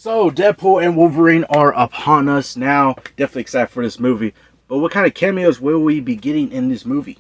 So, Deadpool and Wolverine are upon us now. Definitely excited for this movie. But what kind of cameos will we be getting in this movie?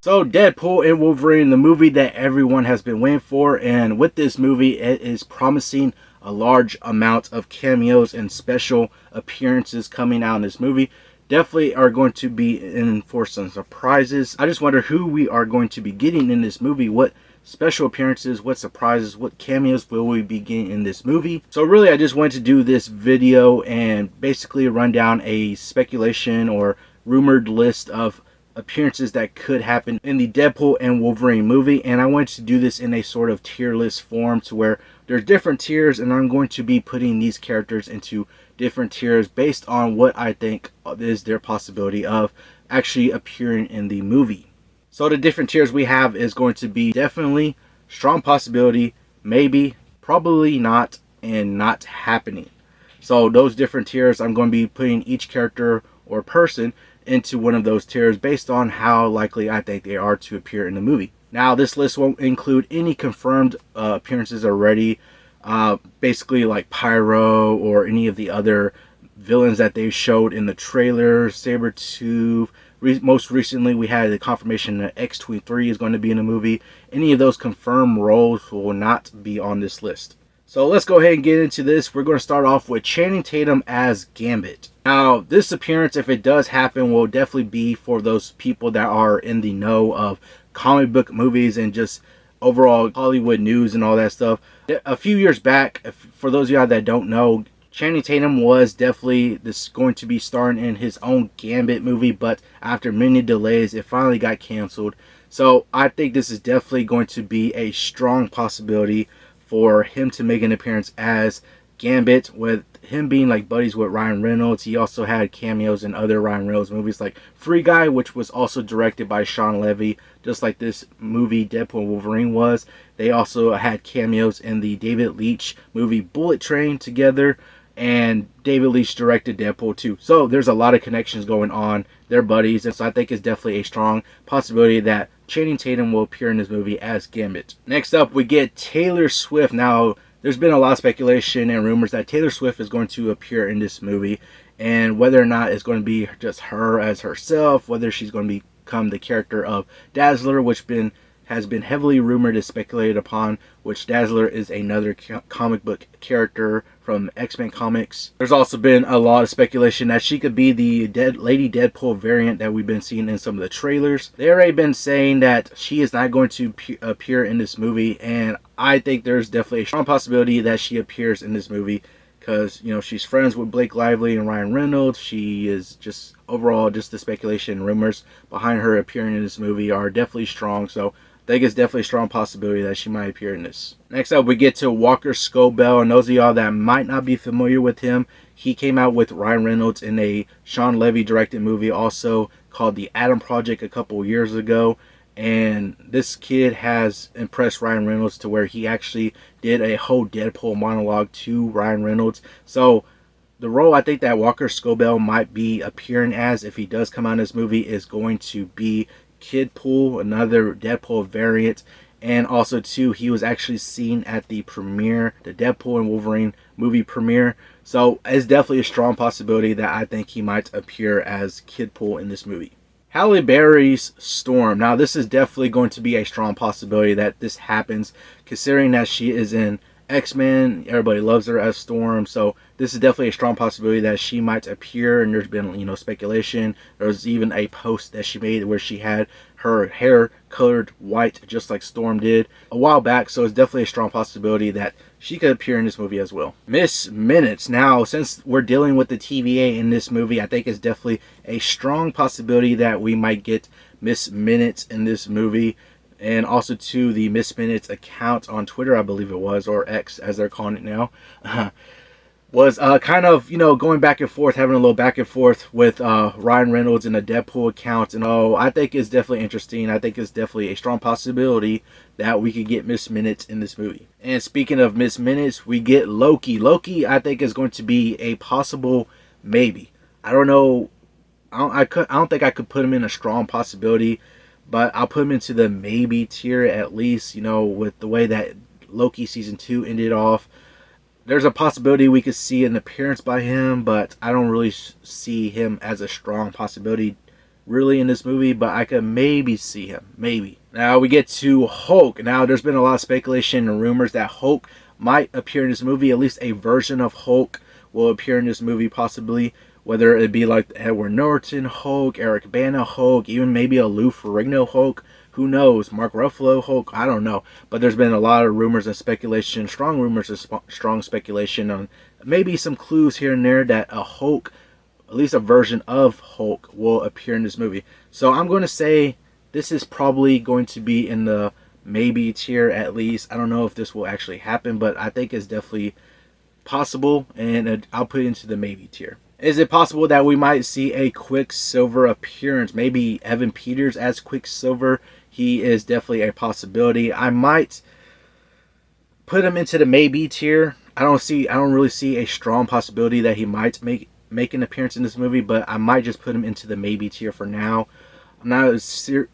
So, Deadpool and Wolverine, the movie that everyone has been waiting for. And with this movie, it is promising a large amount of cameos and special appearances coming out in this movie. Definitely are going to be in for some surprises. I just wonder who we are going to be getting in this movie. What special appearances, what surprises, what cameos will we be getting in this movie? So really, I just wanted to do this video and basically run down a speculation or rumored list of appearances that could happen in the Deadpool and Wolverine movie. And I wanted to do this in a sort of tier list form to where there's different tiers, and I'm going to be putting these characters into different tiers based on what I think is their possibility of actually appearing in the movie. So the different tiers we have is going to be definitely, strong possibility, maybe, probably not, and not happening. So those different tiers, I'm going to be putting each character or person into one of those tiers based on how likely I think they are to appear in the movie. Now, this list won't include any confirmed appearances already, basically like Pyro or any of the other villains that they showed in the trailer. Sabretooth. Most recently, we had the confirmation that X-23 is going to be in the movie. Any of those confirmed roles will not be on this list. So let's go ahead and get into this. We're going to start off with Channing Tatum as Gambit. Now, this appearance, if it does happen, will definitely be for those people that are in the know of comic book movies and just overall Hollywood news and all that stuff. A few years back, for those of y'all that don't know, Channing Tatum was definitely going to be starring in his own Gambit movie, but after many delays, it finally got canceled. So I think this is definitely going to be a strong possibility for him to make an appearance as Gambit, with him being like buddies with Ryan Reynolds. He also had cameos in other Ryan Reynolds movies like Free Guy, which was also directed by Sean Levy, just like this movie Deadpool and Wolverine was. They also had cameos in the David Leitch movie Bullet Train together, and David Leitch directed Deadpool too. So there's a lot of connections going on. They're buddies, and so I think it's definitely a strong possibility that Channing Tatum will appear in this movie as Gambit. Next up, we get Taylor Swift. Now, there's been a lot of speculation and rumors that Taylor Swift is going to appear in this movie, and whether or not it's going to be just her as herself, whether she's going to become the character of Dazzler, which has been heavily rumored and speculated upon, which Dazzler is another comic book character from X-Men comics. There's also been a lot of speculation that she could be the Lady Deadpool variant that we've been seeing in some of the trailers. They've already been saying that she is not going to appear in this movie, and I think there's definitely a strong possibility that she appears in this movie because, you know, she's friends with Blake Lively and Ryan Reynolds. She is just, overall, just the speculation and rumors behind her appearing in this movie are definitely strong, so I think it's definitely a strong possibility that she might appear in this. Next up, we get to Walker Scobell, and those of y'all that might not be familiar with him, he came out with Ryan Reynolds in a Sean Levy directed movie also called The Adam Project a couple years ago, and this kid has impressed Ryan Reynolds to where he actually did a whole Deadpool monologue to Ryan Reynolds. So the role I think that Walker Scobell might be appearing as, if he does come out in this movie, is going to be Kidpool, another Deadpool variant. And also too, he was actually seen at the premiere, the Deadpool and Wolverine movie premiere. So it's definitely a strong possibility that I think he might appear as Kidpool in this movie. Halle Berry's Storm. Now, this is definitely going to be a strong possibility that this happens, considering that she is in X-Men. Everybody loves her as Storm, so this is definitely a strong possibility that she might appear. And there's been, you know, speculation. There was even a post that she made where she had her hair colored white just like Storm did a while back, so it's definitely a strong possibility that she could appear in this movie as well. Miss Minutes. Now, since we're dealing with the TVA in this movie, I think it's definitely a strong possibility that we might get Miss Minutes in this movie. And also to the Miss Minutes account on Twitter, I believe it was, or X as they're calling it now, was kind of, you know, going back and forth, having a little back and forth with Ryan Reynolds in a Deadpool account. And I think it's definitely interesting. I think it's definitely a strong possibility that we could get Miss Minutes in this movie. And speaking of Miss Minutes, we get Loki. Loki, I think, is going to be a possible maybe. I don't know I don't think I could put him in a strong possibility, but I'll put him into the maybe tier at least. You know, with the way that Loki season 2 ended off, there's a possibility we could see an appearance by him, but I don't really see him as a strong possibility really in this movie, but I could maybe see him. Maybe. Now we get to Hulk. Now there's been a lot of speculation and rumors that Hulk might appear in this movie. At least a version of Hulk will appear in this movie possibly. Whether it be like Edward Norton Hulk, Eric Bana Hulk, even maybe a Lou Ferrigno Hulk. Who knows? Mark Ruffalo Hulk? I don't know. But there's been a lot of rumors and speculation, strong rumors and strong speculation on maybe some clues here and there that a Hulk, at least a version of Hulk, will appear in this movie. So I'm going to say this is probably going to be in the maybe tier at least. I don't know if this will actually happen, but I think it's definitely possible, and I'll put it into the maybe tier. Is it possible that we might see a Quicksilver appearance? Maybe Evan Peters as Quicksilver. He is definitely a possibility. I might put him into the maybe tier. I don't really see a strong possibility that he might make an appearance in this movie, but I might just put him into the maybe tier for now. I'm not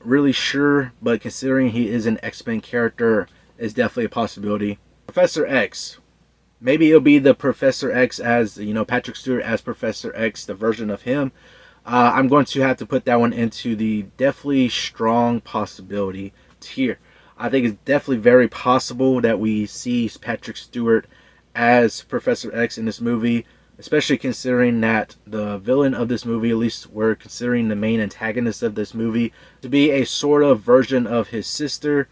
really sure, but considering he is an X-Men character, it's definitely a possibility. Professor X. Maybe it'll be the Professor X as, you know, Patrick Stewart as Professor X, the version of him. I'm going to have to put that one into the definitely strong possibility tier. I think it's definitely very possible that we see Patrick Stewart as Professor X in this movie, especially considering that the villain of this movie, at least we're considering the main antagonist of this movie, to be a sort of version of his sister.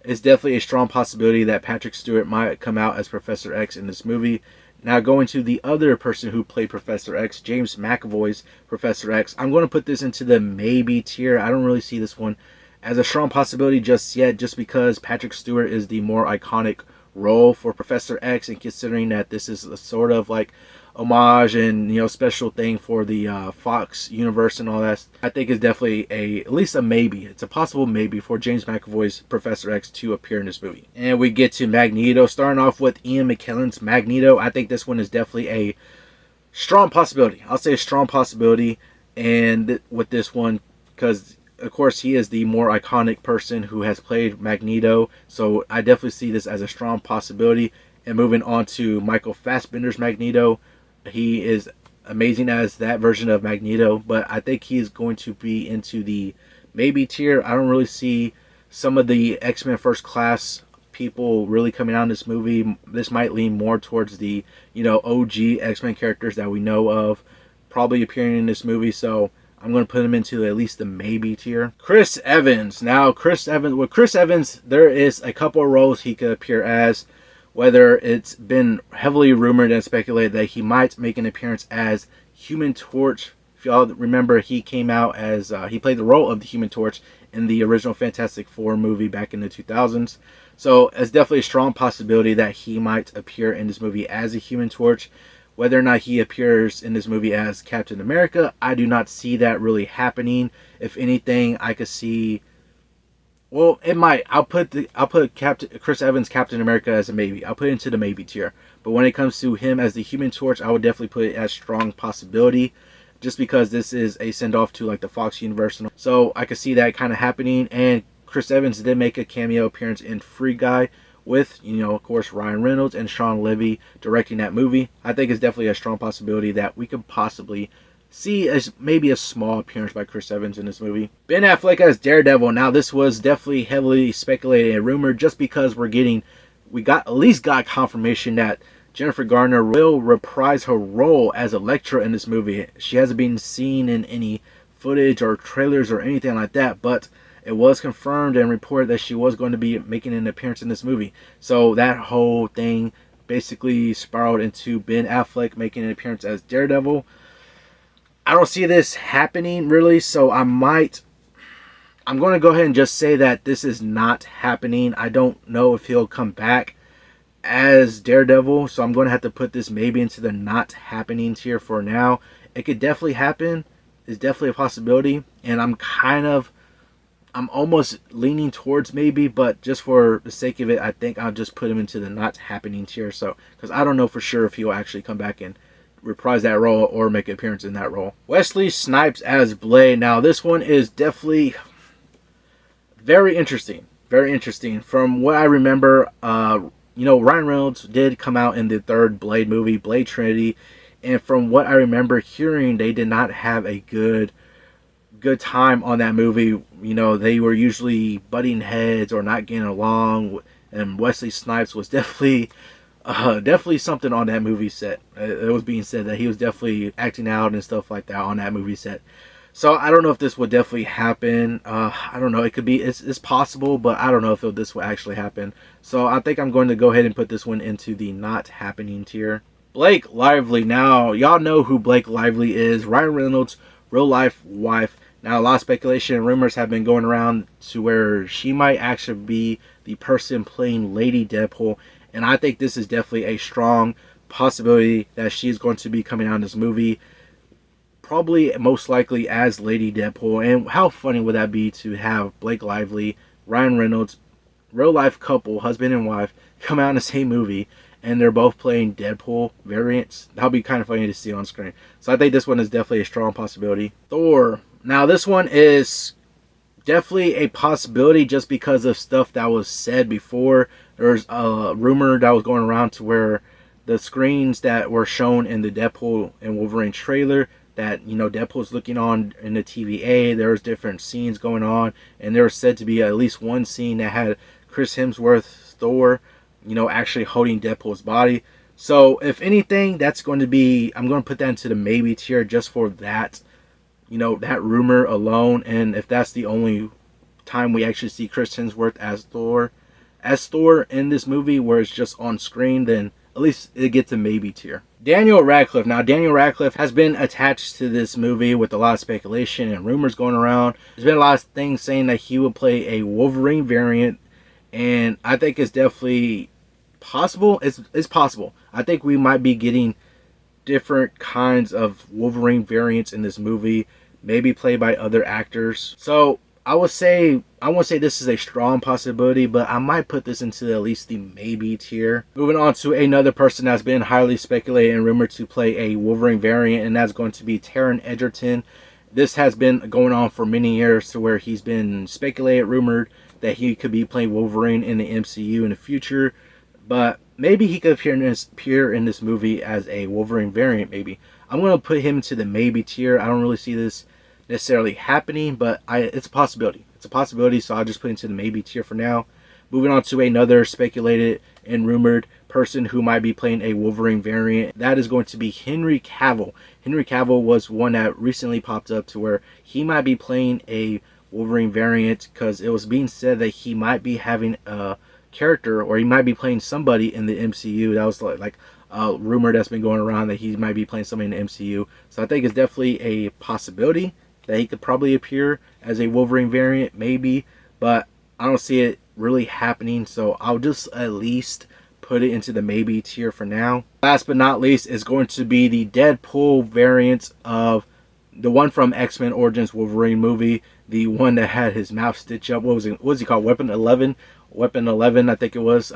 It's definitely a strong possibility that Patrick Stewart might come out as Professor X in this movie. Now going to the other person who played Professor X, James McAvoy's Professor X, I'm going to put this into the maybe tier. I don't really see this one as a strong possibility just yet, just because Patrick Stewart is the more iconic role for Professor X, and considering that this is a sort of like homage and, you know, special thing for the Fox universe and all that, I think is definitely at least a maybe. It's a possible maybe for James McAvoy's Professor X to appear in this movie. And we get to Magneto, starting off with Ian McKellen's Magneto. I think this one is definitely a strong possibility. I'll say a strong possibility, and with this one, because of course he is the more iconic person who has played Magneto, so I definitely see this as a strong possibility. And moving on to Michael Fassbender's Magneto, he is amazing as that version of Magneto, but I think he's going to be into the maybe tier. I don't really see some of the X-Men First Class people really coming out in this movie. This might lean more towards the, you know, OG X-Men characters that we know of probably appearing in this movie, so I'm going to put him into at least the maybe tier. Chris Evans. Now, with Chris Evans, there is a couple of roles he could appear as. Whether it's been heavily rumored and speculated that he might make an appearance as Human Torch. If y'all remember, he came out as, he played the role of the Human Torch in the original Fantastic Four movie back in the 2000s. So it's definitely a strong possibility that he might appear in this movie as a Human Torch. Whether or not he appears in this movie as Captain America, I do not see that really happening. If anything, I could see... Well, it might. I'll put Chris Evans Captain America as a maybe. I'll put it into the maybe tier. But when it comes to him as the Human Torch, I would definitely put it as strong possibility, just because this is a send off to like the Fox universe. So I could see that kind of happening. And Chris Evans did make a cameo appearance in Free Guy with, you know, of course, Ryan Reynolds and Sean Levy directing that movie. I think it's definitely a strong possibility that we could possibly see as maybe a small appearance by Chris Evans in this movie. Ben Affleck as Daredevil. Now, this was definitely heavily speculated and rumored, just because we at least got confirmation that Jennifer Garner will reprise her role as Elektra in this movie. She hasn't been seen in any footage or trailers or anything like that, but it was confirmed and reported that she was going to be making an appearance in this movie. So that whole thing basically spiraled into Ben Affleck making an appearance as Daredevil. I don't see this happening really, so I'm going to go ahead and just say that this is not happening. I don't know if he'll come back as Daredevil, so I'm going to have to put this maybe into the not happening tier for now. It could definitely happen. It's definitely a possibility, and I'm almost leaning towards maybe, but just for the sake of it, I think I'll just put him into the not happening tier. So, because I don't know for sure if he'll actually come back and reprise that role or make an appearance in that role. Wesley Snipes as Blade. Now this one is definitely very interesting. Very interesting. From what I remember, Ryan Reynolds did come out in the third Blade movie, Blade Trinity, and from what I remember hearing, they did not have a good time on that movie. They were usually butting heads or not getting along, and Wesley Snipes was definitely something on that movie set. It was being said that he was definitely acting out and stuff like that on that movie set. So I don't know if this would definitely happen. I don't know. It could be. It's possible, but I don't know if this will actually happen. So I think I'm going to go ahead and put this one into the not happening tier. Blake Lively. Now y'all know who Blake Lively is. Ryan Reynolds' real life wife. Now a lot of speculation and rumors have been going around to where she might actually be the person playing Lady Deadpool, and I think this is definitely a strong possibility that she's going to be coming out in this movie. Probably most likely as Lady Deadpool. And how funny would that be to have Blake Lively, Ryan Reynolds, real life couple, husband and wife, come out in the same movie and they're both playing Deadpool variants? That would be kind of funny to see on screen. So I think this one is definitely a strong possibility. Thor. Now this one is definitely a possibility just because of stuff that was said before. There's a rumor that was going around to where the screens that were shown in the Deadpool and Wolverine trailer that Deadpool's looking on in the TVA, there's different scenes going on, and there was said to be at least one scene that had Chris Hemsworth's Thor actually holding Deadpool's body. So if anything, that's going to be, I'm going to put that into the maybe tier just for that, that rumor alone. And if that's the only time we actually see Chris Hemsworth as Thor in this movie, where it's just on screen, then at least it gets a maybe tier. Daniel Radcliffe. Now, Daniel Radcliffe has been attached to this movie with a lot of speculation and rumors going around. There's been a lot of things saying that he would play a Wolverine variant, and I think it's definitely possible. It's possible. I think we might be getting different kinds of Wolverine variants in this movie, maybe played by other actors. So I won't say this is a strong possibility, but I might put this into at least the maybe tier. Moving on to another person that's been highly speculated and rumored to play a Wolverine variant, and that's going to be Taron Egerton. This has been going on for many years, to where he's been speculated, rumored that he could be playing Wolverine in the MCU in the future, but maybe he could appear in this movie as a Wolverine variant. Maybe I'm going to put him into the maybe tier. I don't really see this necessarily happening, but it's a possibility. It's a possibility, so I'll just put it into the maybe tier for now. Moving on to another speculated and rumored person who might be playing a Wolverine variant. That is going to be Henry Cavill. Henry Cavill was one that recently popped up to where he might be playing a Wolverine variant, because it was being said that he might be having a character, or he might be playing somebody in the MCU. That was like a rumor that's been going around, that he might be playing somebody in the MCU. So I think it's definitely a possibility that he could probably appear as a Wolverine variant, maybe, but I don't see it really happening, so I'll just at least put it into the maybe tier for now. Last but not least is going to be the Deadpool variant of the one from X-Men Origins Wolverine movie, the one that had his mouth stitched up. What was he called? Weapon 11, I think it was,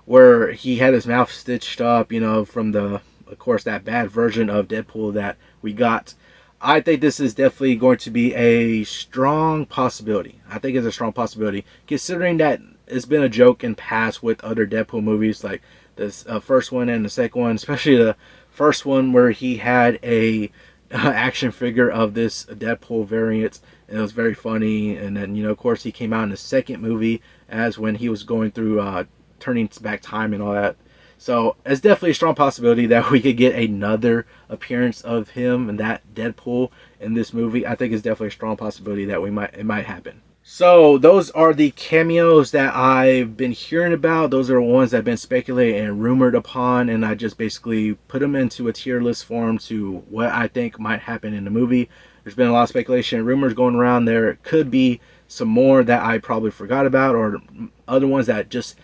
where he had his mouth stitched up, from of course, that bad version of Deadpool that we got. I think this is definitely going to be a strong possibility. I think it's a strong possibility, considering that it's been a joke in past with other Deadpool movies, like this first one and the second one, especially the first one where he had a action figure of this Deadpool variant, and it was very funny. And then, of course, he came out in the second movie as when he was going through turning back time and all that. So it's definitely a strong possibility that we could get another appearance of him and that Deadpool in this movie. I think it's definitely a strong possibility that it might happen. So those are the cameos that I've been hearing about. Those are the ones that have been speculated and rumored upon, and I just basically put them into a tier list form to what I think might happen in the movie. There's been a lot of speculation and rumors going around. There could be some more that I probably forgot about, or other ones that just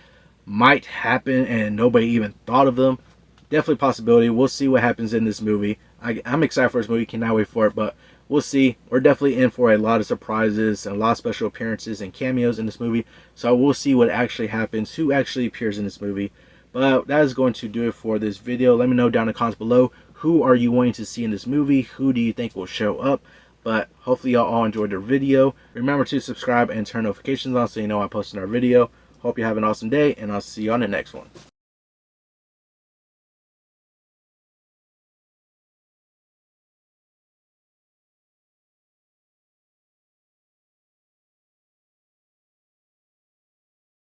might happen and nobody even thought of them. Definitely a possibility. We'll see what happens in this movie. I'm excited for this movie. Cannot wait for it, but we'll see. We're definitely in for a lot of surprises and a lot of special appearances and cameos in this movie. So we'll see what actually happens, who actually appears in this movie. But that is going to do it for this video. Let me know down in the comments below who are you wanting to see in this movie? Who do you think will show up? But hopefully y'all all enjoyed the video. Remember to subscribe and turn notifications on so you know I post another video. Hope you have an awesome day, and I'll see you on the next one.